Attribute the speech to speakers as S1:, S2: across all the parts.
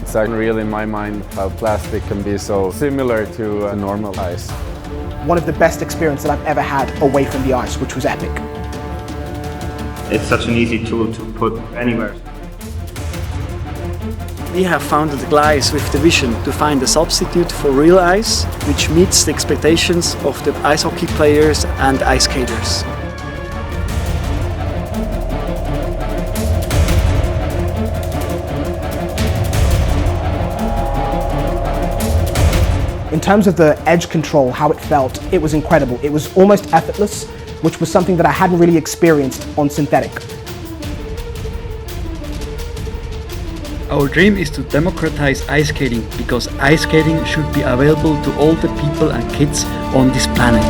S1: It's unreal in my mind how plastic can be so similar to normal ice.
S2: One of the best experiences that I've ever had away from the ice, which was epic.
S3: It's such an easy tool to put anywhere.
S4: We have founded Glice with the vision to find a substitute for real ice, which meets the expectations of the ice hockey players and ice skaters.
S2: In terms of the edge control, how it felt, it was incredible. It was almost effortless, which was something that I hadn't really experienced on synthetic.
S5: Our dream is to democratize ice skating because ice skating should be available to all the people and kids on this planet.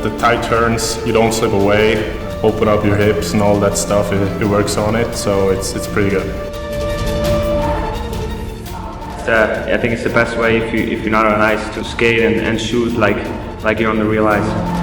S6: The tight turns, you don't slip away, open up your hips and all that stuff, it works on it, so it's pretty good.
S3: I think it's the best way if you're not on ice to skate and shoot like you're on the real ice.